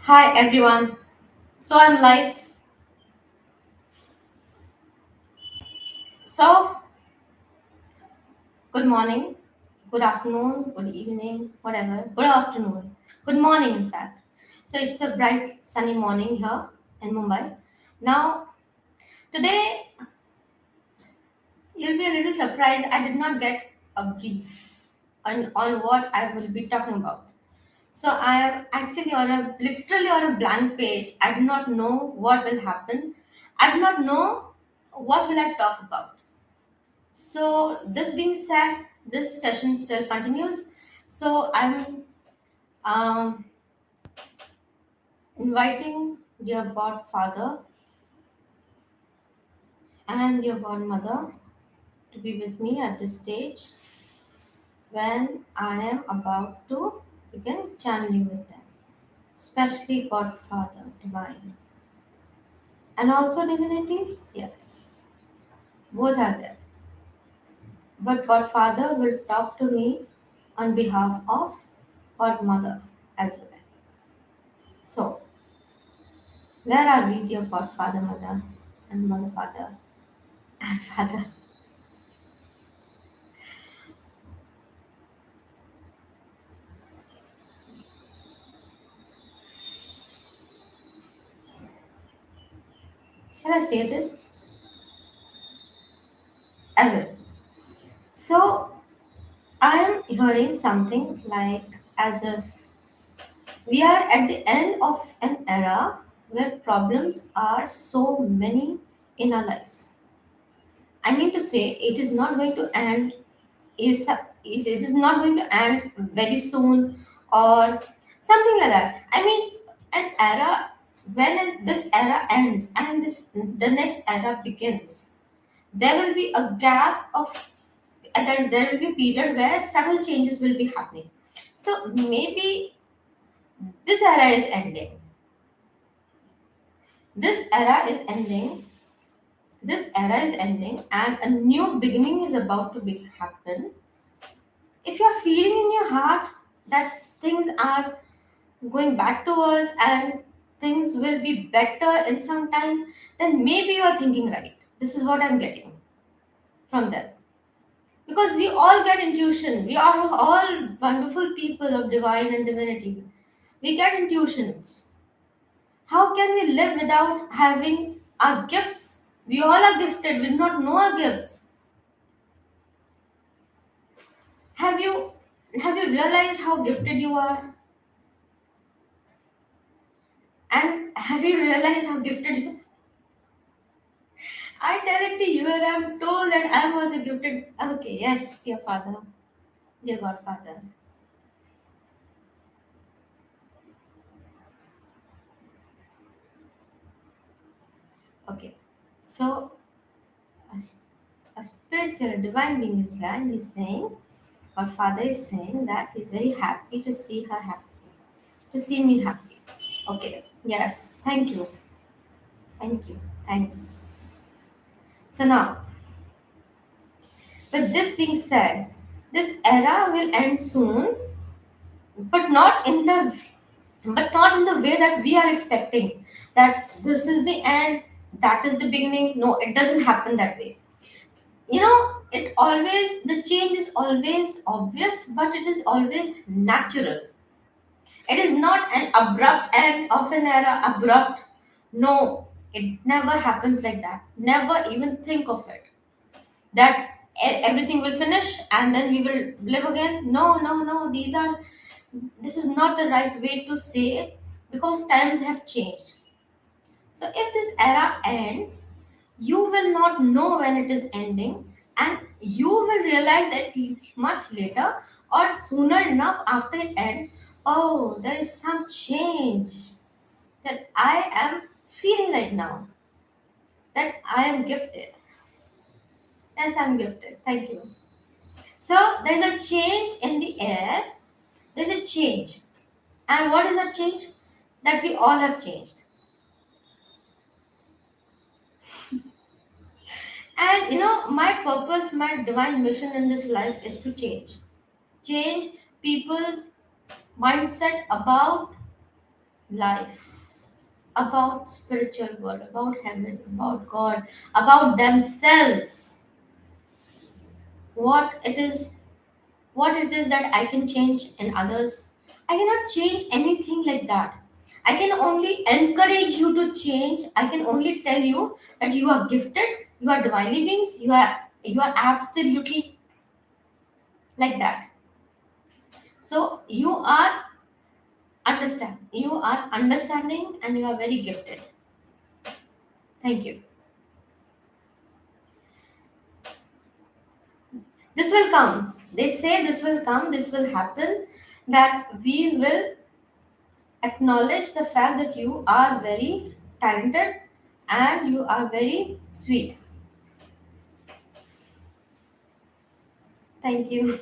Hi everyone. So I'm live. So good morning, good afternoon, good evening, whatever. Good afternoon. Good morning in fact. So it's a bright sunny morning here in Mumbai. Now today you'll be a little surprised I did not get a brief on what I will be talking about. So I am actually on a literally on a blank page. I do not know what will happen. I do not know what will I talk about. So, this being said, this session still continues. So, I'm um, inviting your godfather and your godmother to be with me at this stage when I am about to begin channeling with them, especially Godfather, Divine, and also Divinity. Yes, both are there. But Godfather will talk to me on behalf of Godmother as well. So, where are we, dear godfather, mother, and mother, father, and father? Shall I say this? I will. So, I am hearing something like as if we are at the end of an era where problems are so many in our lives. I mean to say, it is not going to end. It is not going to end very soon or something like that. I mean, an era when this era ends and this the next era begins, there will be a gap of there will be a period where several changes will be happening. So maybe this era is ending. This era is ending. This era is ending, and a new beginning is about to happen. If you're feeling in your heart that things are going back to us and things will be better in some time, then maybe you are thinking right. This is what I'm getting from them. Because we all get intuition. We are all wonderful people of divine and divinity. We get intuitions. How can we live without having our gifts? We all are gifted. We do not know our gifts. Have you have you realized how gifted you are? And have you realized how gifted you I tell it to you and I'm told that I'm also gifted. Okay, yes, dear father, dear godfather. Okay, so a, a spiritual divine being is here and he's saying, Godfather is saying that he's very happy to see her happy, to see me happy. Okay, yes, thank you, thanks. So now, with this being said, this era will end soon, but not in the way that we are expecting, that this is the end, that is the beginning. No, it doesn't happen that way. It always, the change is always obvious, but it is always natural. It is not an abrupt end of an era. Abrupt, no, it never happens like that. Never even think of it that everything will finish and then we will live again. No, no, no, this is not the right way to say it, because times have changed. So if this era ends, you will not know when it is ending, and you will realize it much later or sooner enough after it ends. Oh, there is some change that I am feeling right now, that I am gifted. Yes, I'm gifted. Thank you. So there's a change in the air. There's a change. And what is that change? That we all have changed. And my purpose, my divine mission in this life is to change. Change people's mindset about life, about spiritual world, about heaven, about God, about themselves, what it is, what it is that I can change in others. I cannot change anything like that. I can only encourage you to change. I can only tell you that you are gifted, you are divinely beings, you are absolutely like that. So you are understanding and you are very gifted. Thank you. This will come. They say this will come, this will happen, that we will acknowledge the fact that you are very talented and you are very sweet. Thank you.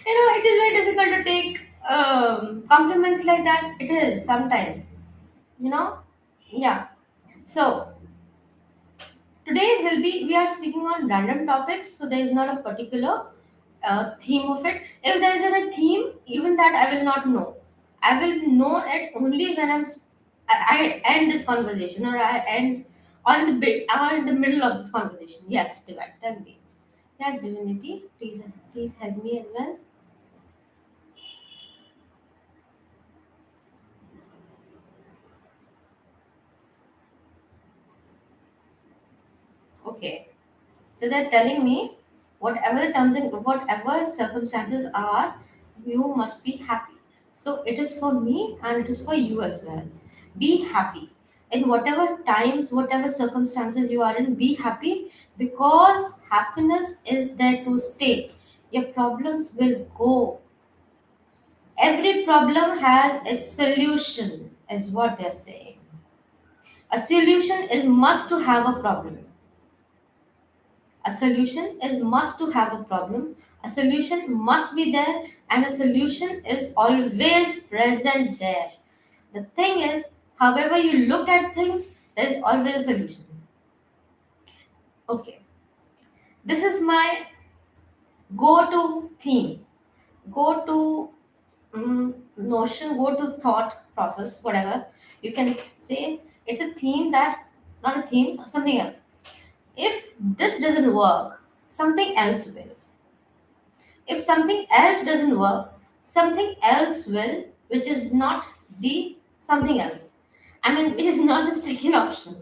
It is very difficult to take compliments like that. It is sometimes. You know? Yeah. So, today will be we are speaking on random topics, so there is not a particular theme of it. If there is a theme, even that I will not know. I will know it only when I end this conversation, or I end or in the middle of this conversation. Yes, Divine, tell me. Yes, Divinity, please help me as well. Okay. So they're telling me whatever the terms and whatever circumstances are, you must be happy. So it is for me and it is for you as well. Be happy. In whatever times, whatever circumstances you are in, be happy, because happiness is there to stay. Your problems will go. Every problem has its solution, is what they're saying. A solution is must to have a problem. A solution is must to have a problem. A solution must be there, and a solution is always present there. The thing is, however you look at things, there is always a solution. Okay, this is my go-to theme, go-to notion, go-to thought process, whatever you can say. It's a theme that, not a theme, something else. If this doesn't work, something else will. If something else doesn't work, something else will, which is not the something else. I mean, which is not the second option.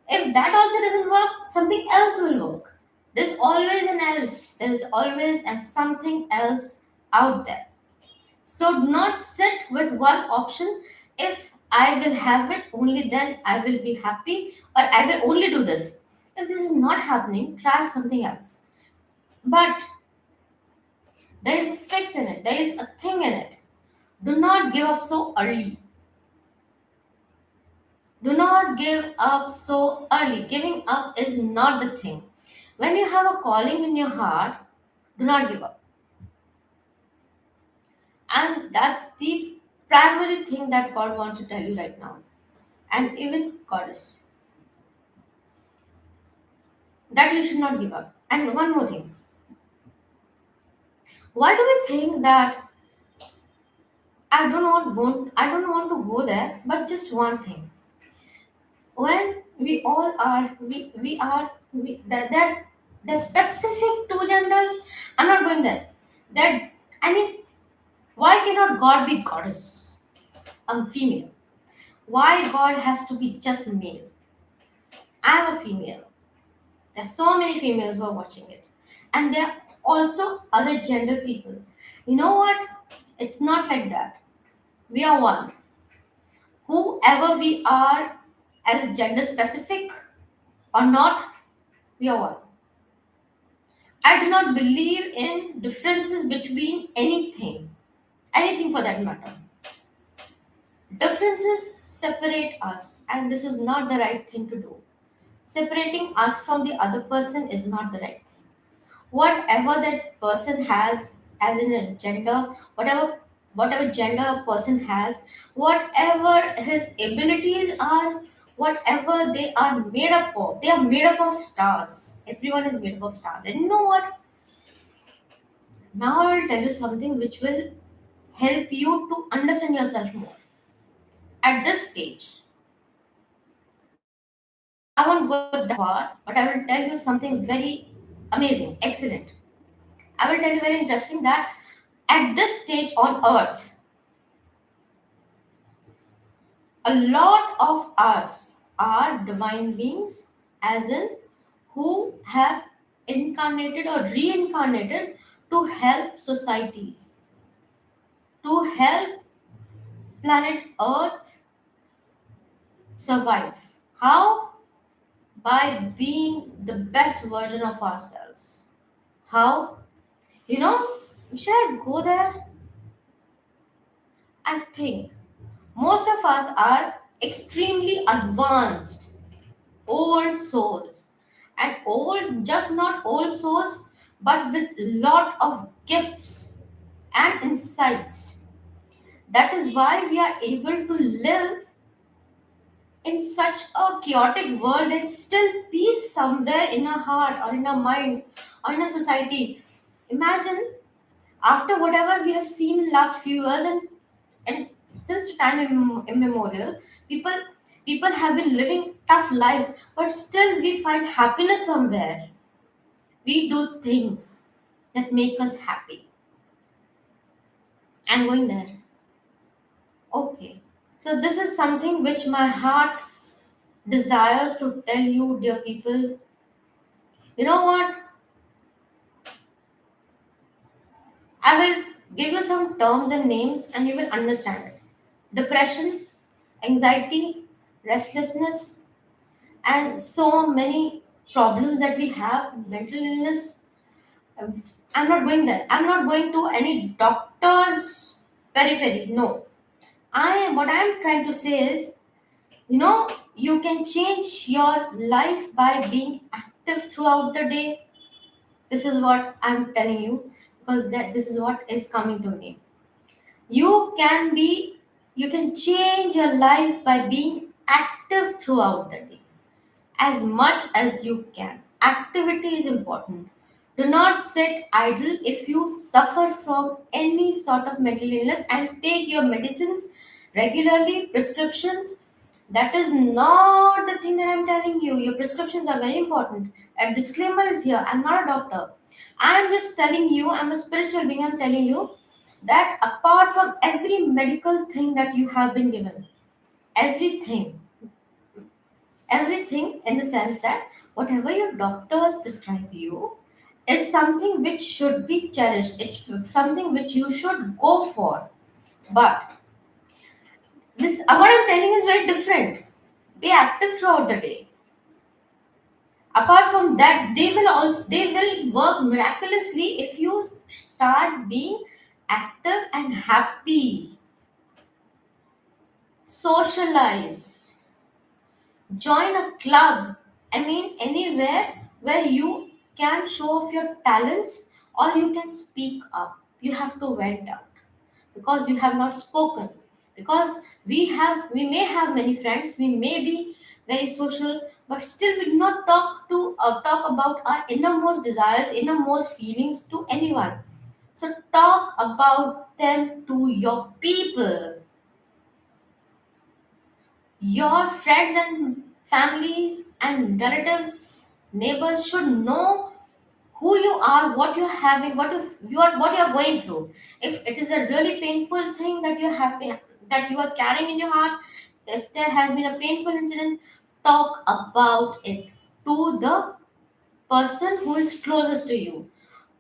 If that also doesn't work, something else will work. There's always an else. There is always a something else out there. So do not sit with one option. If I will have it, only then I will be happy, or I will only do this. If this is not happening, try something else. But there is a fix in it. There is a thing in it. Do not give up so early. Do not give up so early. Giving up is not the thing. When you have a calling in your heart, do not give up. And that's the primary thing that God wants to tell you right now. And even Goddess, that you should not give up. And one more thing. Why do we think that I don't want to go there, but just one thing. When we all are we that the specific two genders, I'm not going there. That, I mean, why cannot God be goddess? I'm female. Why God has to be just male? I'm a female. There's so many females who are watching it, and there are also other gender people. You know what? It's not like that. We are one. Whoever we are, as gender specific or not, we are one. I do not believe in differences between anything for that matter. Differences separate us, and this is not the right thing to do. Separating us from the other person is not the right thing. Whatever that person has, as in a gender, whatever gender a person has, whatever his abilities are, whatever they are made up of, they are made up of stars. Everyone is made up of stars. And you know what? Now I will tell you something which will help you to understand yourself more. At this stage, I won't go that far, but I will tell you something very amazing, excellent. I will tell you very interesting that at this stage on earth, a lot of us are divine beings, as in who have incarnated or reincarnated to help society, to help planet earth survive. How? By being the best version of ourselves. How? You know, should I go there? I think most of us are extremely advanced, old souls. And old, just not old souls, but with lot of gifts and insights. That is why we are able to live in such a chaotic world. There's still peace somewhere in our heart or in our minds or in our society. Imagine after whatever we have seen in last few years, and since time immemorial, people people have been living tough lives, but still we find happiness somewhere. We do things that make us happy. And going there, okay, so this is something which my heart desires to tell you, dear people. You know what, I will give you some terms and names and you will understand it. Depression, anxiety, restlessness, and so many problems that we have, mental illness. I'm not going there. I'm not going to any doctor's periphery. No. What I'm trying to say is, you can change your life by being active throughout the day. This is what I'm telling you, because that this is what is coming to me. You can be you can change your life by being active throughout the day as much as you can. Activity is important. Do not sit idle. If you suffer from any sort of mental illness and take your medicines regularly, prescriptions, that is not the thing that I'm telling you. Your prescriptions are very important. A disclaimer is here. I'm not a doctor. I'm just telling you, I'm a spiritual being. I'm telling you that apart from every medical thing that you have been given, everything, everything in the sense that whatever your doctors prescribe you is something which should be cherished. It's something which you should go for. But this, what I'm telling is very different. Be active throughout the day. Apart from that, they will work miraculously if you start being active and happy. Socialize, join a club. I mean, anywhere where you can show off your talents or you can speak up. You have to vent out because you have not spoken. Because we may have many friends, we may be very social, but still we do not talk about our innermost desires, innermost feelings to anyone. So talk about them to your people. Your friends and families and relatives, neighbors should know who you are, what you're having, what you're going through. If it is a really painful thing that you're happy, that you are carrying in your heart, if there has been a painful incident, talk about it to the person who is closest to you,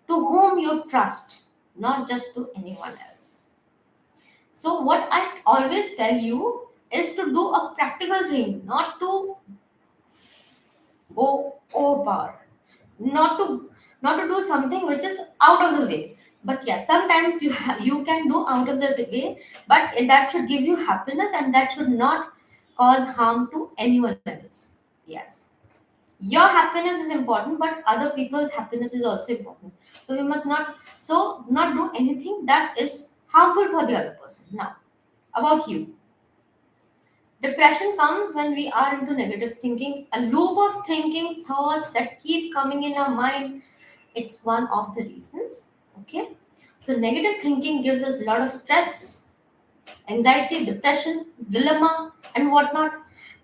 to whom you trust, not just to anyone else. So what I always tell you is to do a practical thing, not to go overboard, not to not to do something which is out of the way. But yeah, sometimes you can do out of the way, but that should give you happiness and that should not cause harm to anyone else. Yes, your happiness is important, but other people's happiness is also important. So we must not do anything that is harmful for the other person. Now, about you. Depression comes when we are into negative thinking, a loop of thinking, thoughts that keep coming in our mind. It's one of the reasons. Okay. So, negative thinking gives us a lot of stress, anxiety, depression, dilemma, and whatnot.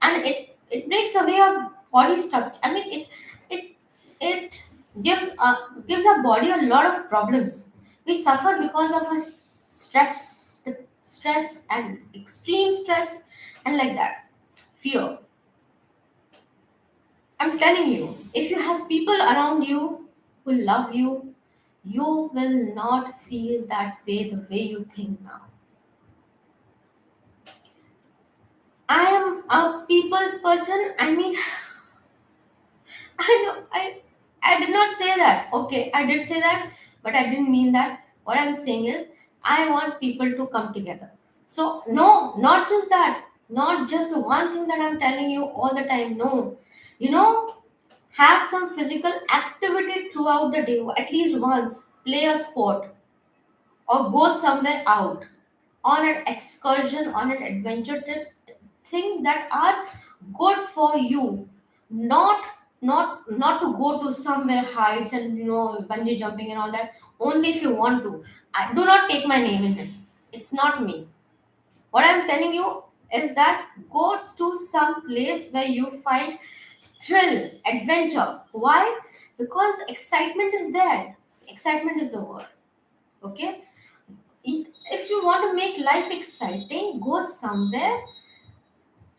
And it breaks away our body structure. I mean, it it gives our body a lot of problems. We suffer because of our stress and extreme stress and like that. Fear. I'm telling you, if you have people around you who love you, you will not feel that way the way you think now. I am a people's person. I mean, I know I did not say that. Okay, I did say that, but I didn't mean that. What I'm saying is I want people to come together. So no, not just that. Not just the one thing that I'm telling you all the time. No. You know, have some physical activity throughout the day, at least once. Play a sport or go somewhere out on an excursion, on an adventure trip, things that are good for you, not not to go to somewhere heights and bungee jumping and all that. Only if you want to. Do not take my name in it. It's not me. What I'm telling you is that go to some place where you find thrill, adventure. Why? Because excitement is there. Excitement is the word. Okay. If you want to make life exciting, go somewhere.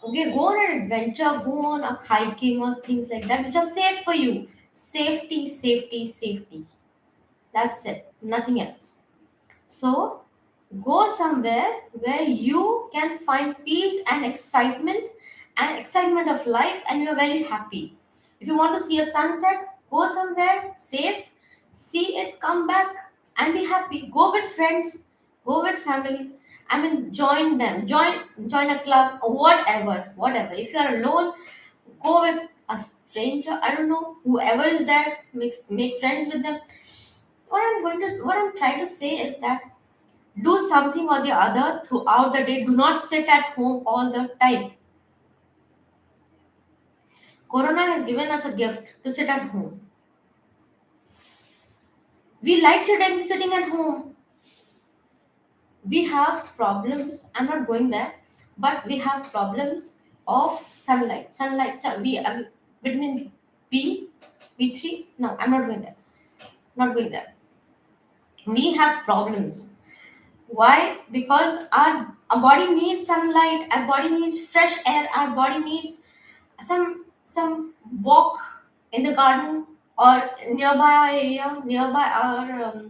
Okay, go on an adventure, go on a hiking or things like that, which are safe for you. Safety, safety, safety. That's it. Nothing else. So go somewhere where you can find peace and excitement of life, and you're very happy. If you want to see a sunset, go somewhere safe, see it, come back, and be happy. Go with friends, go with family. I mean, join them, join a club or whatever, whatever. If you are alone, go with a stranger. I don't know, whoever is there, make friends with them. What I'm trying to say is that do something or the other throughout the day. Do not sit at home all the time. Corona has given us a gift to sit at home. We like sitting at home. We have problems. I'm not going there, but we have problems of sunlight. Sunlight. We vitamin B, B3. No, I'm not going there. Not going there. We have problems. Why? Because our body needs sunlight. Our body needs fresh air. Our body needs some walk in the garden or nearby our area, nearby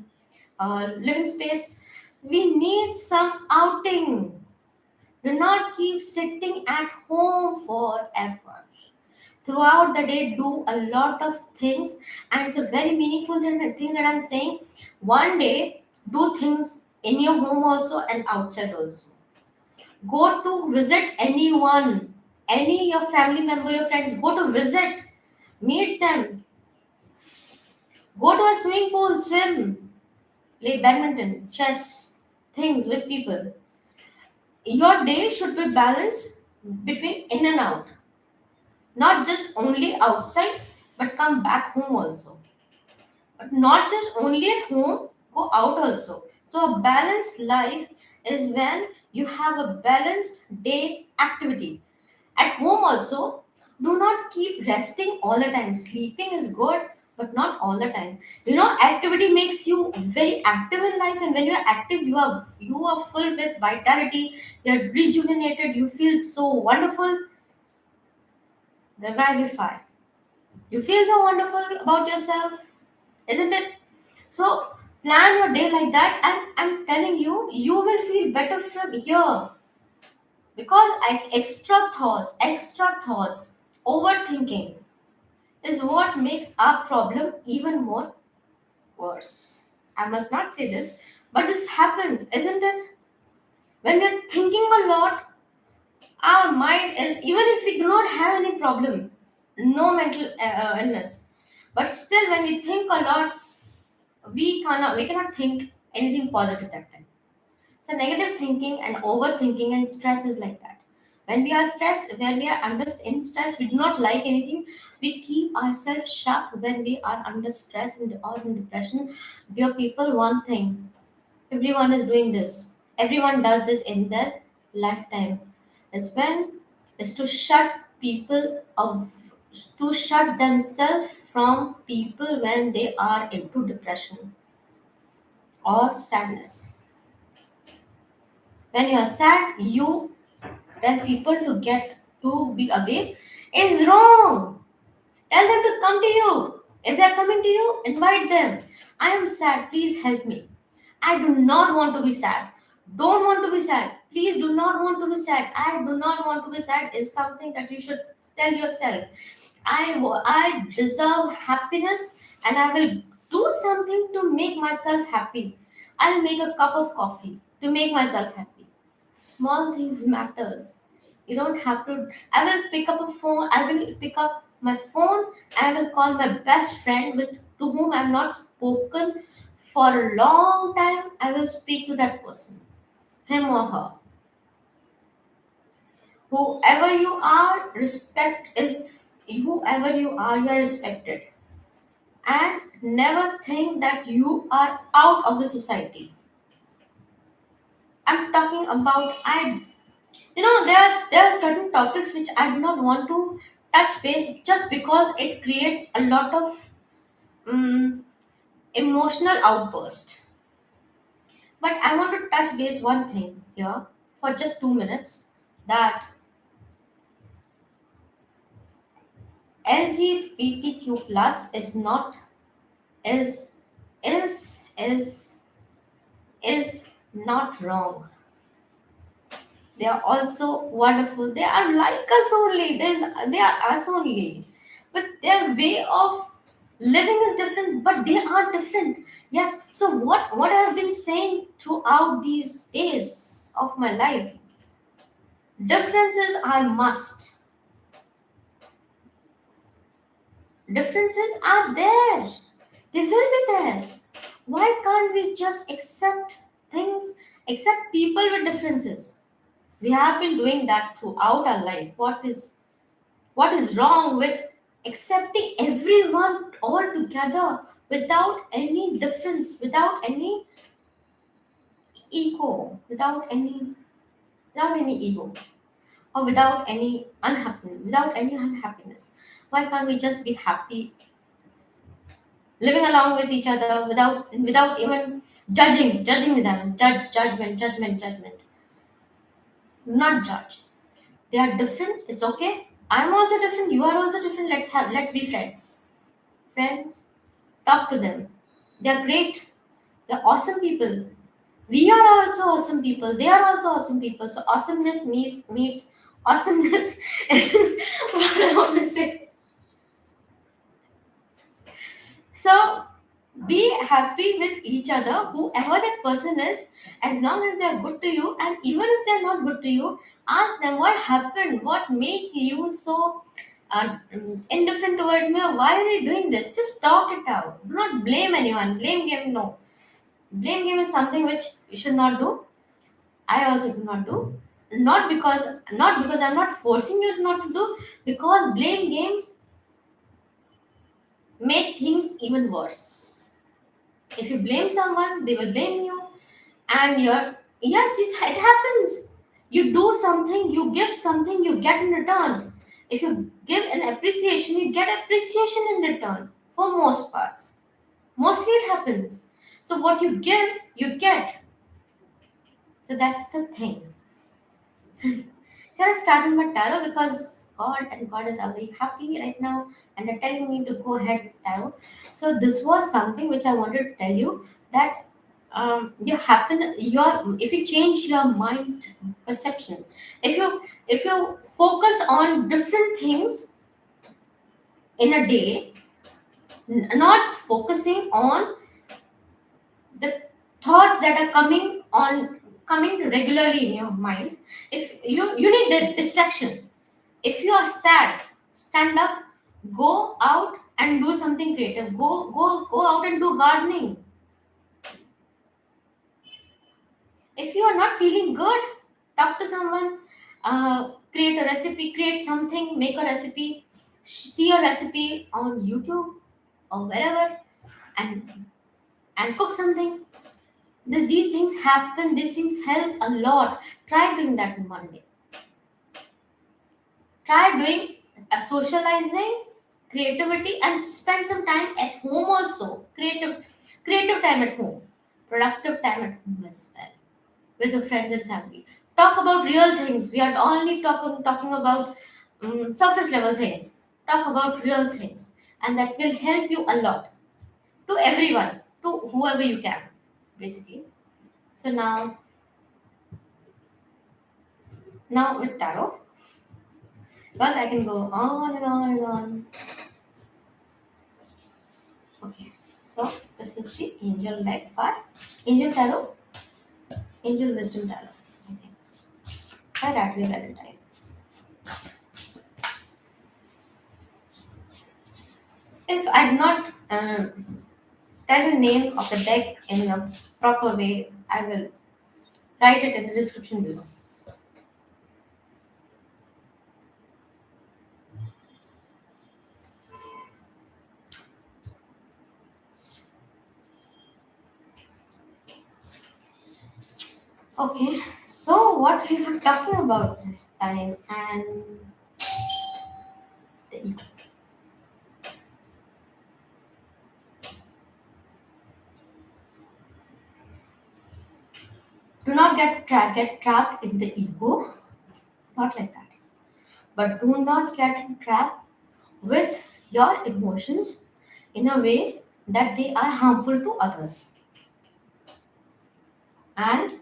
our living space. We need some outing. Do not keep sitting at home forever. Throughout the day, do a lot of things, and it's a very meaningful thing that I'm saying. One day, do things in your home also and outside also. Go to visit anyone, any your family member, your friends. Go to visit, meet them. Go to a swimming pool, swim, play badminton, chess, things with people. Your day should be balanced between in and out, not just only outside, but come back home also. But not just only at home, go out also. So, a balanced life is when you have a balanced day activity. At home also, do not keep resting all the time. Sleeping is good, but not all the time. Activity makes you very active in life, and when you are active, you are full with vitality. You're rejuvenated. You feel so wonderful. Revivify. You feel so wonderful about yourself, isn't it? So plan your day like that, and I'm telling you, you will feel better from here. Because extra thoughts, overthinking is what makes our problem even more worse. I must not say this, but this happens, isn't it? When we're thinking a lot, our mind is, even if we do not have any problem, no mental illness, but still when we think a lot, we cannot think anything positive that time. So negative thinking and overthinking and stress is like that. When we are stressed, when we are under in stress, we do not like anything. We keep ourselves sharp when we are under stress or in depression. Dear people, one thing, everyone is doing this. Everyone does this in their lifetime is when is to shut people of to shut themselves from people when they are into depression or sadness. When you are sad, you tell people to get to be away. It is wrong. Tell them to come to you. If they are coming to you, invite them. I am sad. Please help me. I do not want to be sad. Don't want to be sad. Please do not want to be sad. I do not want to be sad is something that you should tell yourself. I deserve happiness and I will do something to make myself happy. I'll make a cup of coffee to make myself happy. Small things matters. You don't have to. I will pick up a phone. I will pick up my phone and I will call my best friend with to whom I'm not spoken for a long time. I will speak to that person, him or her. Whoever you are, respect is whoever you are respected. And never think that you are out of the society. I'm talking about I there are certain topics which I do not want to touch base just because it creates a lot of um, emotional outburst. But I want to touch base one thing here for just 2 minutes that LGBTQ plus is not is is is not wrong. They are also wonderful. They are like us only. They are us only. But their way of living is different, but they are different. Yes. So what I have been saying throughout these days of my life, differences are must. Differences are there. They will be there. Why can't we just accept things, accept people with differences? We have been doing that throughout our life. What is wrong with accepting everyone all together without any difference, without any ego, without any ego, or without any unhappiness? Why can't we just be happy living along with each other without even judging them? Judgment. Not judge. They are different. It's okay. I'm also different. You are also different. Let's be friends. Friends, talk to them. They're great. They're awesome people. We are also awesome people. They are also awesome people. So awesomeness meets awesomeness is what I want to say. So be happy with each other, whoever that person is, as long as they're good to you. And even if they're not good to you, ask them what happened, what made you so indifferent towards me, or why are you doing this. Just talk it out. Do not blame anyone. Blame game, no. Blame game is something which you should not do. I also do not do. Not because I'm not forcing you not to do, because blame games make things even worse. If you blame someone, they will blame you, and yes, it happens. You do something, you give something, you get in return. If you give an appreciation, you get appreciation in return for most parts. Mostly it happens. So what you give, you get. So that's the thing. Shall I start with my tarot? Because God and Goddess are very happy right now and they're telling me to go ahead with tarot. So this was something which I wanted to tell you, that if you change your mind perception, if you focus on different things in a day, not focusing on the thoughts that are coming regularly in your mind. If you need a distraction. If you are sad, stand up, go out and do something creative. Go out and do gardening. If you are not feeling good, talk to someone, create a recipe, create something, make a recipe, see a recipe on YouTube or wherever, and cook something. These things happen, these things help a lot. Try doing that in one day. Try doing a socializing, creativity, and spend some time at home also. Creative time at home, productive time at home as well, with your friends and family. Talk about real things. We are only talking about surface level things. Talk about real things, and that will help you a lot, to everyone, to whoever you can, basically. So now with tarot, because I can go on and on and on. Okay, so this is the angel deck part, angel tarot, angel wisdom tarot. Okay, by Radley Valentine. If I do not tell the name of the deck in a proper way, I will write it in the description below. Okay, so what we were talking about this time, and the, do not get trapped in the ego, not like that. But do not get trapped with your emotions in a way that they are harmful to others. And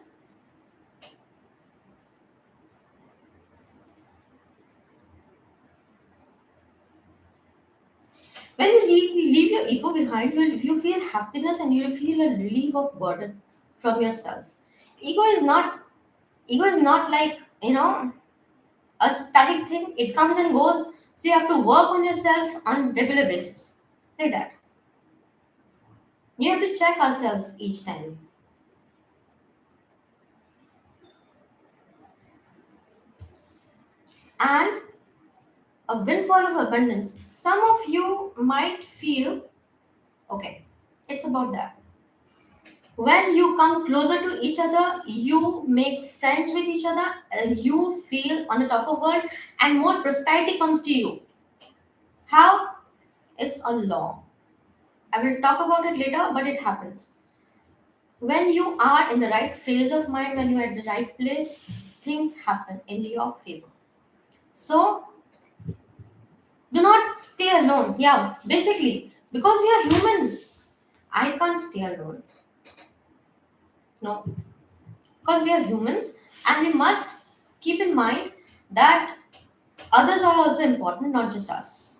when you leave your ego behind, you feel happiness and you feel a relief of burden from yourself. Ego is not ego is not like, a static thing. It comes and goes. So you have to work on yourself on regular basis. Like that. You have to check ourselves each time. And a windfall of abundance. Some of you might feel okay. It's about that. When you come closer to each other, you make friends with each other, you feel on the top of world, and more prosperity comes to you. How? It's a law. I will talk about it later, but it happens. When you are in the right phase of mind, when you are at the right place, things happen in your favor. So do not stay alone. Yeah, basically, because we are humans, I can't stay alone. No, because we are humans, and we must keep in mind that others are also important, not just us.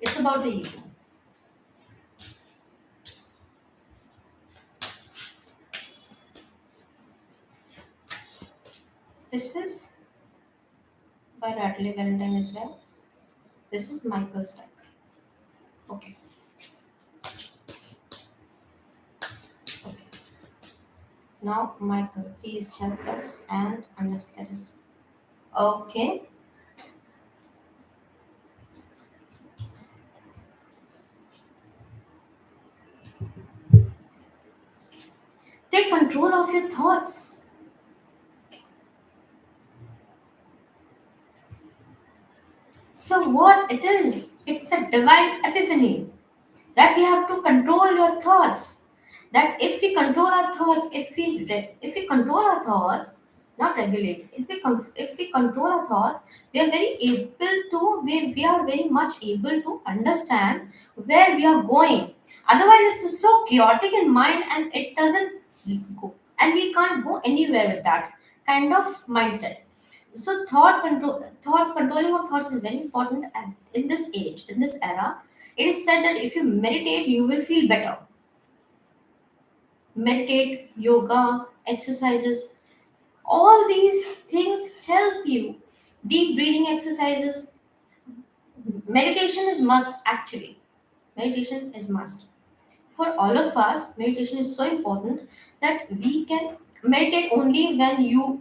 It's about the ego. This is by Radley Valentine as well. This is Michael's deck. Okay. Okay. Now, Michael, please help us and understand us. Okay. Take control of your thoughts. So, what it is? It's a divine epiphany that we have to control your thoughts. That if we control our thoughts, if we control our thoughts, not regulate. If we control our thoughts, we are very able to we are very much able to understand where we are going. Otherwise, it's so chaotic in mind and it doesn't go, and we can't go anywhere with that kind of mindset. So thoughts, controlling of thoughts is very important in this age, in this era. It is said that if you meditate, you will feel better. Meditate, yoga, exercises, all these things help you. Deep breathing exercises. Meditation is must actually. Meditation is must. For all of us, meditation is so important that we can meditate only when you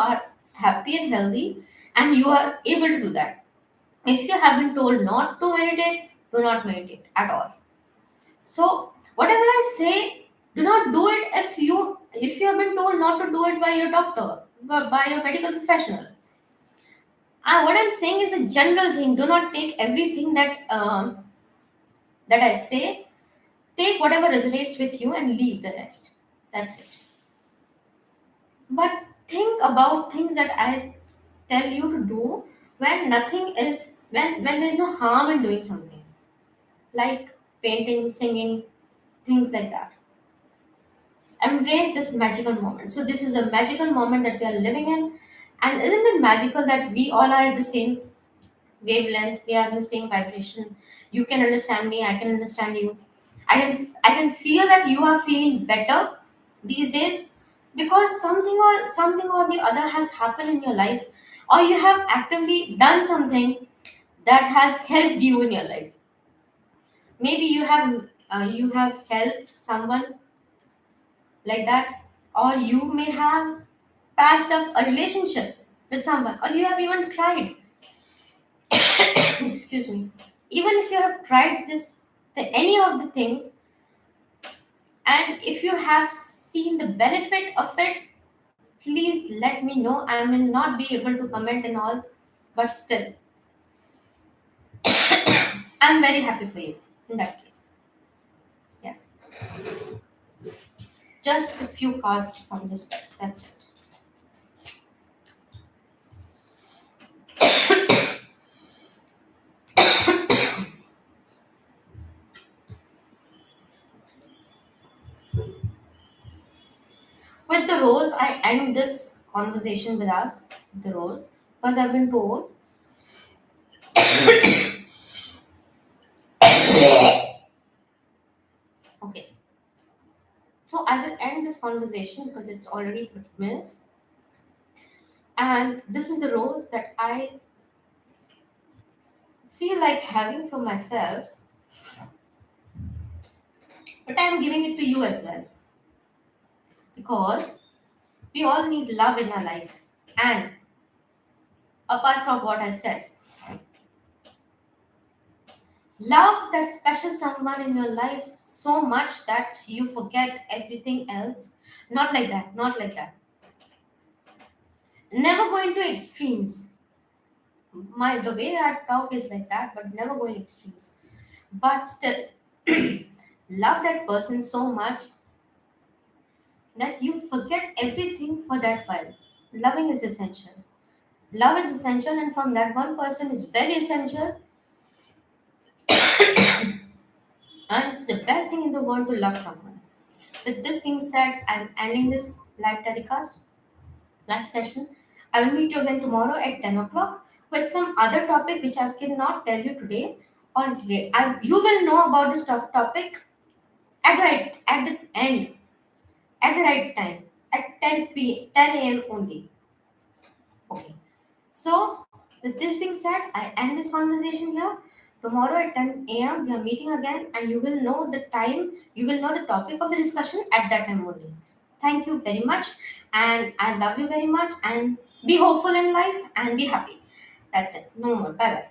are happy and healthy and you are able to do that. If you have been told not to meditate, do not meditate at all. So, whatever I say, Do not do it if you have been told not to do it by your doctor, by your medical professional. What I'm saying is a general thing. Do not take everything that I say. Take whatever resonates with you and leave the rest. That's it. But think about things that I tell you to do when nothing is when there's no harm in doing something, like painting, singing, things like that. Embrace this magical moment. So this is a magical moment that we are living in, and isn't it magical that we all are at the same wavelength? We are in the same vibration. You can understand me. I can understand you. I can feel that you are feeling better these days because something or the other has happened in your life, or you have actively done something that has helped you in your life. Maybe you have helped someone like that, or you may have patched up a relationship with someone, or you have even tried. Excuse me. Even if you have tried any of the things, and if you have seen the benefit of it, please let me know. I may not be able to comment and all, but still, I'm very happy for you in that case. Yes. Just a few cards from this deck. That's it. With the rose, I end this conversation with us, the rose, because I've been told. Okay. So I will end this conversation because it's already 30 minutes. And this is the rose that I feel like having for myself, but I'm giving it to you as well. Because we all need love in our life. And apart from what I said, love that special someone in your life so much that you forget everything else. Not like that, not like that. Never go into extremes. The way I talk is like that, but never go in extremes. But still, love that person so much that you forget everything for that while. Loving is essential. Love is essential, and from that one person is very essential, and it's the best thing in the world to love someone. With this being said, I'm ending this live telecast, live session. I will meet you again tomorrow at 10 o'clock with some other topic which I cannot tell you today. Or you will know about this topic at the end, at the right time, at 10 a.m. only. Okay. So, with this being said, I end this conversation here. Tomorrow at 10 a.m., we are meeting again, and you will know the time, you will know the topic of the discussion at that time only. Thank you very much, and I love you very much. And be hopeful in life and be happy. That's it. No more. Bye bye.